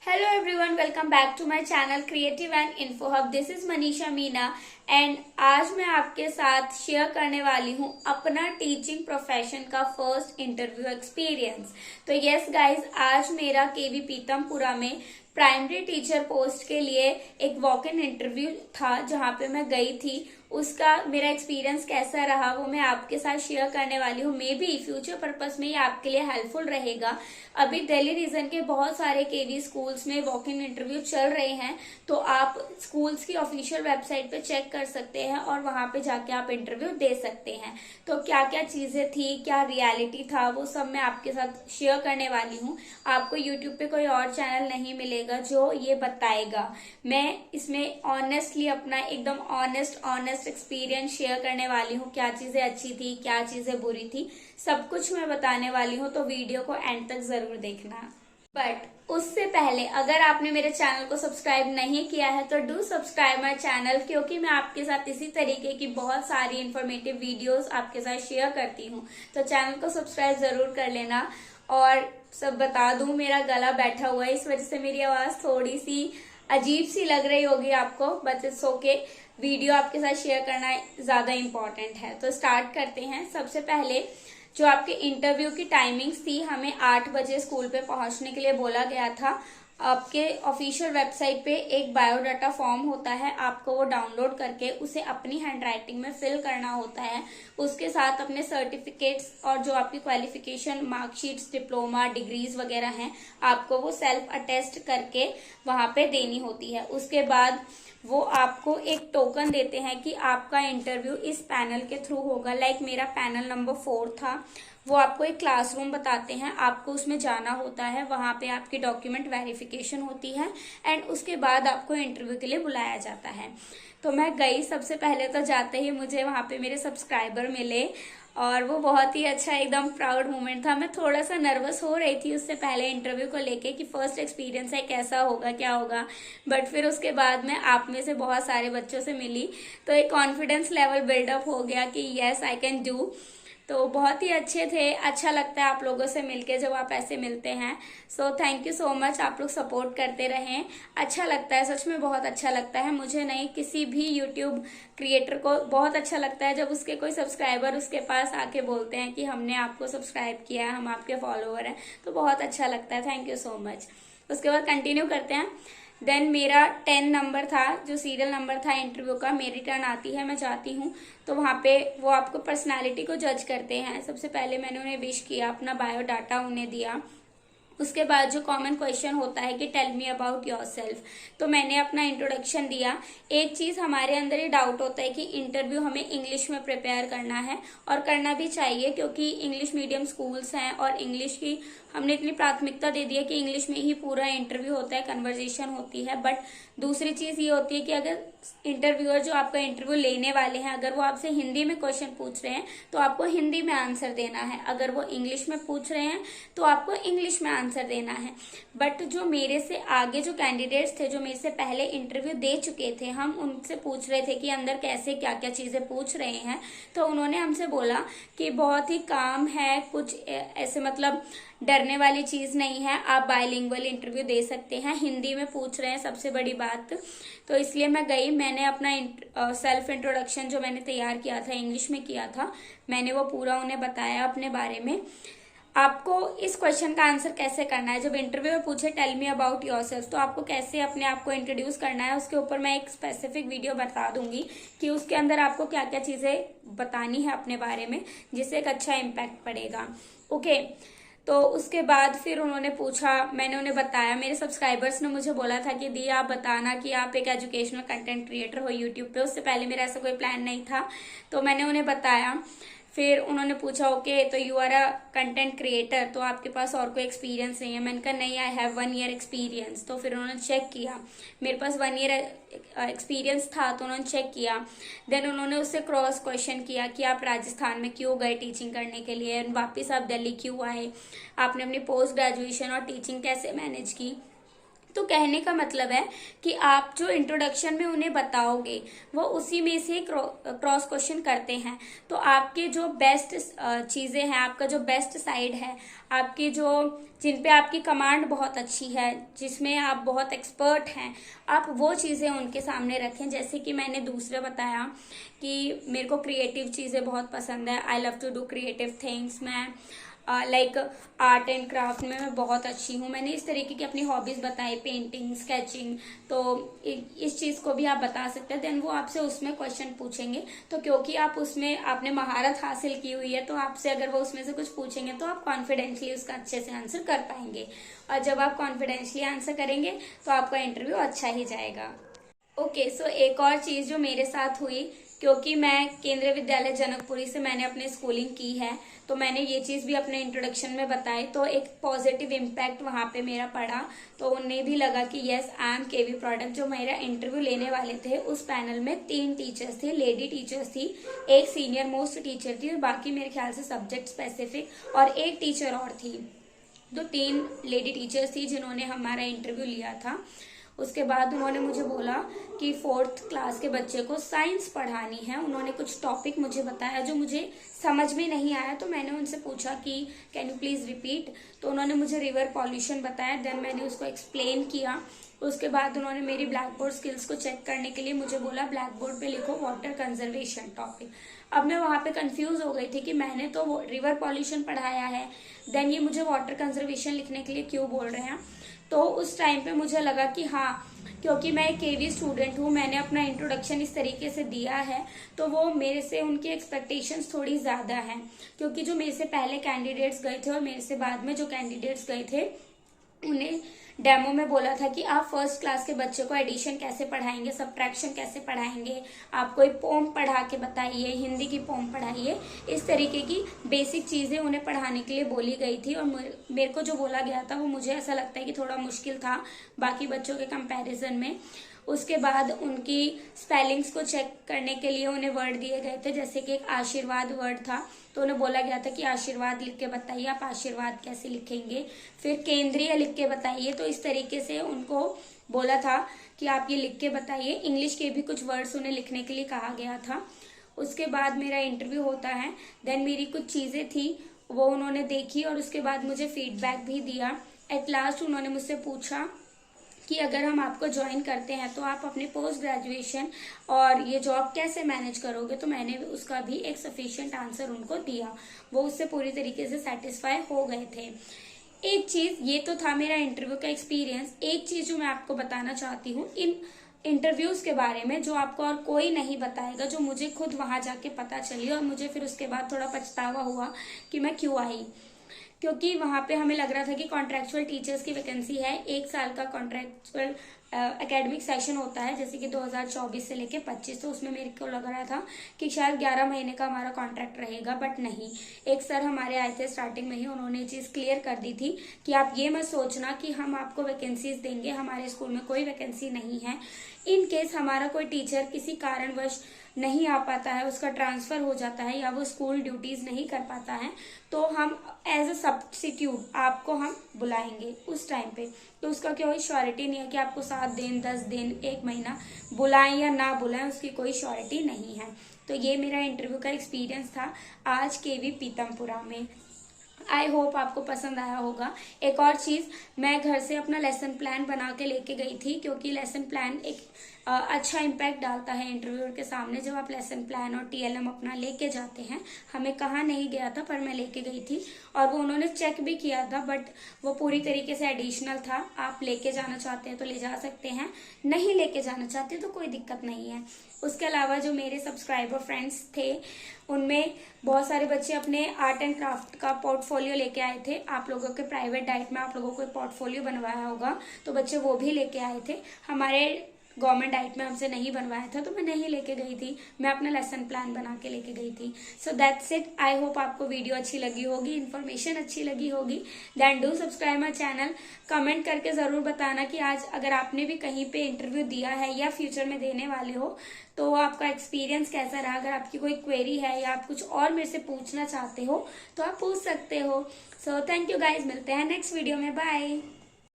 Hello everyone, welcome back to my channel Creative and Info Hub. This is Manisha Meena and आज मैं आपके साथ share करने वाली हूँ अपना टीचिंग प्रोफेशन का फर्स्ट इंटरव्यू एक्सपीरियंस। तो यस गाइज, आज मेरा केवी पीतमपुरा में प्राइमरी टीचर पोस्ट के लिए एक वॉक इन इंटरव्यू था जहाँ पे मैं गई थी। उसका मेरा एक्सपीरियंस कैसा रहा वो मैं आपके साथ शेयर करने वाली हूँ। मे बी फ्यूचर पर्पस में ये आपके लिए हेल्पफुल रहेगा। अभी दिल्ली रीजन के बहुत सारे केवी स्कूल्स में वॉक इन इंटरव्यू चल रहे हैं, तो आप स्कूल्स की ऑफिशियल वेबसाइट पे चेक कर सकते हैं और वहां पे जाके आप इंटरव्यू दे सकते हैं। तो क्या क्या चीजें थी, क्या रियलिटी था, वो सब मैं आपके साथ शेयर करने वाली हूँ। आपको यूट्यूब पे कोई और चैनल नहीं मिलेगा जो ये बताएगा। मैं इसमें ऑनेस्टली अपना एकदम ऑनेस्ट एक्सपीरियंस शेयर करने वाली हूँ। क्या चीजें अच्छी थी, क्या चीजें बुरी थी, सब कुछ मैं बताने वाली हूँ। तो वीडियो को एंड तक जरूर देखना। बट उससे पहले अगर आपने मेरे चैनल को सब्सक्राइब नहीं किया है तो डू सब्सक्राइब माई चैनल, क्योंकि मैं आपके साथ इसी तरीके की बहुत सारी इंफॉर्मेटिव वीडियोस आपके साथ शेयर करती हूँ। तो चैनल को सब्सक्राइब जरूर कर लेना। और सब बता दूं, मेरा गला बैठा हुआ है, इस वजह से मेरी आवाज थोड़ी सी अजीब सी लग रही होगी आपको, बट इट्स ओके। वीडियो आपके साथ शेयर करना ज्यादा इम्पोर्टेंट है। तो स्टार्ट करते हैं। सबसे पहले जो आपके इंटरव्यू की टाइमिंग्स थी, हमें 8 बजे स्कूल पे पहुंचने के लिए बोला गया था। आपके ऑफिशियल वेबसाइट पे एक बायोडाटा फॉर्म होता है, आपको वो डाउनलोड करके उसे अपनी हैंडराइटिंग में फिल करना होता है। उसके साथ अपने सर्टिफिकेट्स और जो आपकी क्वालिफिकेशन मार्कशीट्स, डिप्लोमा, डिग्रीज वगैरह हैं, आपको वो सेल्फ अटेस्ट करके वहां पे देनी होती है। उसके बाद वो आपको एक टोकन देते हैं कि आपका इंटरव्यू इस पैनल के थ्रू होगा। लाइक मेरा पैनल नंबर 4 था। वो आपको एक क्लासरूम बताते हैं, आपको उसमें जाना होता है, वहां पे आपकी डॉक्यूमेंट वेरिफिकेशन होती है एंड उसके बाद आपको इंटरव्यू के लिए बुलाया जाता है। तो मैं गई। सबसे पहले तो जाते ही मुझे वहां पे मेरे सब्सक्राइबर मिले और वो बहुत ही अच्छा एकदम प्राउड मोमेंट था। मैं थोड़ा सा नर्वस हो रही थी उससे पहले इंटरव्यू को लेके कि फर्स्ट एक्सपीरियंस है, कैसा होगा, क्या होगा। बट फिर उसके बाद मैं आप में से बहुत सारे बच्चों से मिली तो एक कॉन्फिडेंस लेवल बिल्डअप हो गया कि यस आई कैन डू। तो बहुत ही अच्छे थे। अच्छा लगता है आप लोगों से मिलके जब आप ऐसे मिलते हैं। So thank you so much, आप लोग सपोर्ट करते रहें। अच्छा लगता है, सच में बहुत अच्छा लगता है। मुझे नहीं, किसी भी यूट्यूब क्रिएटर को बहुत अच्छा लगता है जब उसके कोई सब्सक्राइबर उसके पास आके बोलते हैं कि हमने आपको सब्सक्राइब किया है, हम आपके फॉलोअर हैं। तो बहुत अच्छा लगता है। Thank you so much. उसके बाद कंटिन्यू करते हैं। देन मेरा 10 नंबर था, जो सीरियल नंबर था इंटरव्यू का। मेरी टर्न आती है, मैं जाती हूँ तो वहां पे वो आपको पर्सनालिटी को जज करते हैं। सबसे पहले मैंने उन्हें विश किया, अपना बायोडाटा उन्हें दिया। उसके बाद जो कॉमन क्वेश्चन होता है कि टेल मी अबाउट योरसेल्फ, तो मैंने अपना इंट्रोडक्शन दिया। एक चीज हमारे अंदर ये डाउट होता है कि इंटरव्यू हमें इंग्लिश में प्रिपेयर करना है, और करना भी चाहिए क्योंकि इंग्लिश मीडियम स्कूल्स हैं और इंग्लिश की हमने इतनी प्राथमिकता दे दी है कि इंग्लिश में ही पूरा इंटरव्यू होता है, कन्वर्जेशन होती है। बट दूसरी चीज ये होती है कि अगर इंटरव्यूअर जो आपका इंटरव्यू लेने वाले हैं, अगर वो आपसे हिंदी में क्वेश्चन पूछ रहे हैं तो आपको हिंदी में आंसर देना है। अगर वो इंग्लिश में पूछ रहे हैं तो आपको इंग्लिश में आंसर देना है। बट जो मेरे से आगे जो कैंडिडेट्स थे, जो मेरे से पहले इंटरव्यू दे चुके थे, हम उनसे पूछ रहे थे कि अंदर कैसे क्या क्या चीजें पूछ रहे हैं। तो उन्होंने हमसे बोला कि बहुत ही काम है, कुछ ऐसे मतलब डरने वाली चीज नहीं है, आप बायलिंगुअल इंटरव्यू दे सकते हैं। हिंदी में पूछ रहे हैं सबसे बड़ी बात। तो इसलिए मैं गई। मैंने अपना सेल्फ इंट्रोडक्शन जो मैंने तैयार किया था, इंग्लिश में किया था, मैंने वो पूरा उन्हें बताया अपने बारे में। आपको इस क्वेश्चन का आंसर कैसे करना है, जब इंटरव्यू में पूछे टेल मी अबाउट योरसेल्फ, तो आपको कैसे अपने आप को इंट्रोड्यूस करना है, उसके ऊपर मैं एक स्पेसिफिक वीडियो बता दूंगी कि उसके अंदर आपको क्या क्या चीजें बतानी है अपने बारे में, जिससे एक अच्छा इम्पैक्ट पड़ेगा। ओके। तो उसके बाद फिर उन्होंने पूछा, मैंने उन्हें बताया। मेरे सब्सक्राइबर्स ने मुझे बोला था कि दी आप बताना कि आप एक एजुकेशनल कंटेंट क्रिएटर हो यूट्यूब पे। उससे पहले मेरा ऐसा कोई प्लान नहीं था, तो मैंने उन्हें बताया। फिर उन्होंने पूछा ओके तो you are a content creator, तो आपके पास और कोई एक्सपीरियंस नहीं है? मैंने कहा नहीं, आई हैव 1 ईयर एक्सपीरियंस। तो फिर उन्होंने चेक किया, मेरे पास 1 ईयर एक्सपीरियंस था, तो उन्होंने चेक किया। देन उन्होंने उससे क्रॉस क्वेश्चन किया कि आप राजस्थान में क्यों गए टीचिंग करने के लिए, वापिस आप दिल्ली क्यों आए, आपने अपनी पोस्ट ग्रेजुएशन और टीचिंग कैसे मैनेज की। तो कहने का मतलब है कि आप जो इंट्रोडक्शन में उन्हें बताओगे वो उसी में से क्रॉस क्वेश्चन करते हैं। तो आपके जो बेस्ट चीजें हैं, आपका जो बेस्ट साइड है, आपकी जो जिन पे आपकी कमांड बहुत अच्छी है, जिसमें आप बहुत एक्सपर्ट हैं, आप वो चीजें उनके सामने रखें। जैसे कि मैंने दूसरा बताया कि मेरे को क्रिएटिव चीजें बहुत पसंद है, I love to do creative things. मैं लाइक आर्ट एंड क्राफ्ट में मैं बहुत अच्छी हूँ। मैंने इस तरीके की अपनी हॉबीज बताई, पेंटिंग, स्केचिंग। तो इस चीज को भी आप बता सकते हैं। देन वो आपसे उसमें क्वेश्चन पूछेंगे, तो क्योंकि आप उसमें आपने महारत हासिल की हुई है, तो आपसे अगर वो उसमें से कुछ पूछेंगे तो आप कॉन्फिडेंटली उसका अच्छे से आंसर कर पाएंगे। और जब आप कॉन्फिडेंटली आंसर करेंगे तो आपका इंटरव्यू अच्छा ही जाएगा। ओके, सो एक और चीज जो मेरे साथ हुई, क्योंकि मैं केंद्रीय विद्यालय जनकपुरी से मैंने अपनी स्कूलिंग की है, तो मैंने ये चीज भी अपने इंट्रोडक्शन में बताई। तो एक पॉजिटिव इम्पैक्ट वहां पे मेरा पड़ा। तो उन्हें भी लगा कि yes, I am KV product. जो मेरा इंटरव्यू लेने वाले थे, उस पैनल में 3 टीचर्स थे, लेडी टीचर्स थी, एक सीनियर मोस्ट टीचर थी और बाकी मेरे ख्याल से सब्जेक्ट स्पेसिफिक और एक टीचर और थी। तो 3 लेडी टीचर्स थी जिन्होंने हमारा इंटरव्यू लिया था। उसके बाद उन्होंने मुझे बोला कि 4th क्लास के बच्चे को साइंस पढ़ानी है। उन्होंने कुछ टॉपिक मुझे बताया जो मुझे समझ में नहीं आया, तो मैंने उनसे पूछा कि कैन यू प्लीज रिपीट। तो उन्होंने मुझे रिवर पॉल्यूशन बताया। देन मैंने उसको एक्सप्लेन किया। उसके बाद उन्होंने मेरी ब्लैक बोर्ड स्किल्स को चेक करने के लिए मुझे बोला ब्लैक बोर्ड पे लिखो वाटर कंजर्वेशन टॉपिक। अब मैं वहां पे कंफ्यूज हो गई थी कि मैंने तो रिवर पॉल्यूशन पढ़ाया है, देन ये मुझे वाटर कंजर्वेशन लिखने के लिए क्यों बोल रहे हैं। तो उस टाइम पे मुझे लगा कि हाँ, क्योंकि मैं एक केवी स्टूडेंट हूँ, मैंने अपना इंट्रोडक्शन इस तरीके से दिया है, तो वो मेरे से उनकी एक्सपेक्टेशंस थोड़ी ज्यादा हैं। क्योंकि जो मेरे से पहले कैंडिडेट्स गए थे और मेरे से बाद में जो कैंडिडेट्स गए थे, उन्हें डेमो में बोला था कि आप 1st क्लास के बच्चे को एडिशन कैसे पढ़ाएंगे, सब्ट्रैक्शन कैसे पढ़ाएंगे, आप कोई पोम पढ़ा के बताइए, हिंदी की पोम पढ़ाइए। इस तरीके की बेसिक चीजें उन्हें पढ़ाने के लिए बोली गई थी। और मेरे को जो बोला गया था वो मुझे ऐसा लगता है कि थोड़ा मुश्किल था बाकी बच्चों के कंपैरिजन में। उसके बाद उनकी स्पेलिंग्स को चेक करने के लिए उन्हें वर्ड दिए गए थे, जैसे कि एक आशीर्वाद वर्ड था, तो उन्हें बोला गया था कि आशीर्वाद लिख के बताइए, आप आशीर्वाद कैसे लिखेंगे। फिर केंद्रीय लिख के बताइए। तो इस तरीके से उनको बोला था कि आप ये लिख के बताइए। इंग्लिश के भी कुछ वर्ड्स उन्हें लिखने के लिए कहा गया था। उसके बाद मेरा इंटरव्यू होता है। देन मेरी कुछ चीजें थी वो उन्होंने देखी और उसके बाद मुझे फीडबैक भी दिया। एट लास्ट उन्होंने मुझसे पूछा कि अगर हम आपको ज्वाइन करते हैं तो आप अपने पोस्ट ग्रेजुएशन और ये जॉब कैसे मैनेज करोगे। तो मैंने उसका भी एक सफिशिएंट आंसर उनको दिया। वो उससे पूरी तरीके से सेटिस्फाई हो गए थे। एक चीज, ये तो था मेरा इंटरव्यू का एक्सपीरियंस। एक चीज जो मैं आपको बताना चाहती हूँ इन इंटरव्यूज के बारे में, जो आपको और कोई नहीं बताएगा, जो मुझे खुद वहां जाके पता चली और मुझे फिर उसके बाद थोड़ा पछतावा हुआ कि मैं क्यों आई। क्योंकि वहां पे हमें लग रहा था कि कॉन्ट्रेक्चुअल टीचर्स की वैकेंसी है, 1 साल का कॉन्ट्रेक्चुअल एकेडमिक सेशन होता है, जैसे कि 2024 से लेके 25। तो उसमें मेरे को लग रहा था कि शायद 11 महीने का हमारा कॉन्ट्रैक्ट रहेगा, बट नहीं। एक सर हमारे आए थे स्टार्टिंग में ही, उन्होंने ये चीज क्लियर कर दी थी कि आप ये मत सोचना कि हम आपको वैकेंसीज देंगे, हमारे स्कूल में कोई वैकेंसी नहीं है। इन केस हमारा कोई टीचर किसी कारणवश नहीं आ पाता है, उसका ट्रांसफर हो जाता है या वो स्कूल ड्यूटीज नहीं कर पाता है, तो हम एज अ सब्स्टिट्यूट आपको हम बुलाएंगे उस टाइम पे। तो उसका कोई श्योरिटी नहीं है कि आपको 7 दिन, 10 दिन, 1 महीना बुलाएं या ना बुलाएं, उसकी कोई श्योरिटी नहीं है। तो ये मेरा इंटरव्यू का एक्सपीरियंस था आज केवी पीतमपुरा में। आई होप आपको पसंद आया होगा। एक और चीज, मैं घर से अपना लेसन प्लान बना के लेके गई थी, क्योंकि लेसन प्लान एक अच्छा इम्पैक्ट डालता है इंटरव्यूअर के सामने। जब आप लेसन प्लान और टीएलएम अपना लेके जाते हैं, हमें कहा नहीं गया था पर मैं लेके गई थी और वो उन्होंने चेक भी किया था, बट वो पूरी तरीके से एडिशनल था। आप लेके जाना चाहते हैं तो ले जा सकते हैं, नहीं लेके जाना चाहते तो कोई दिक्कत नहीं है। उसके अलावा जो मेरे सब्सक्राइबर फ्रेंड्स थे, उनमें बहुत सारे बच्चे अपने आर्ट एंड क्राफ्ट का पोर्टफोलियो लेके आए थे। आप लोगों के प्राइवेट डाइट में आप लोगों को पोर्टफोलियो बनवाया होगा, तो बच्चे वो भी लेके आए थे। हमारे गवर्नमेंट डाइट में हमसे नहीं बनवाया था, तो मैं नहीं लेके गई थी, मैं अपना लेसन प्लान बना के लेके गई थी। So that's it. I hope आपको वीडियो अच्छी लगी होगी, इन्फॉर्मेशन अच्छी लगी होगी। Then do subscribe my channel. Comment करके जरूर बताना कि आज अगर आपने भी कहीं पे इंटरव्यू दिया है या फ्यूचर में देने वाले हो तो आपका एक्सपीरियंस कैसा रहा। अगर आपकी कोई क्वेरी है या आप कुछ और मेरे से पूछना चाहते हो तो आप पूछ सकते हो। सो थैंक यू गाइज, मिलते हैं नेक्स्ट वीडियो में, बाय।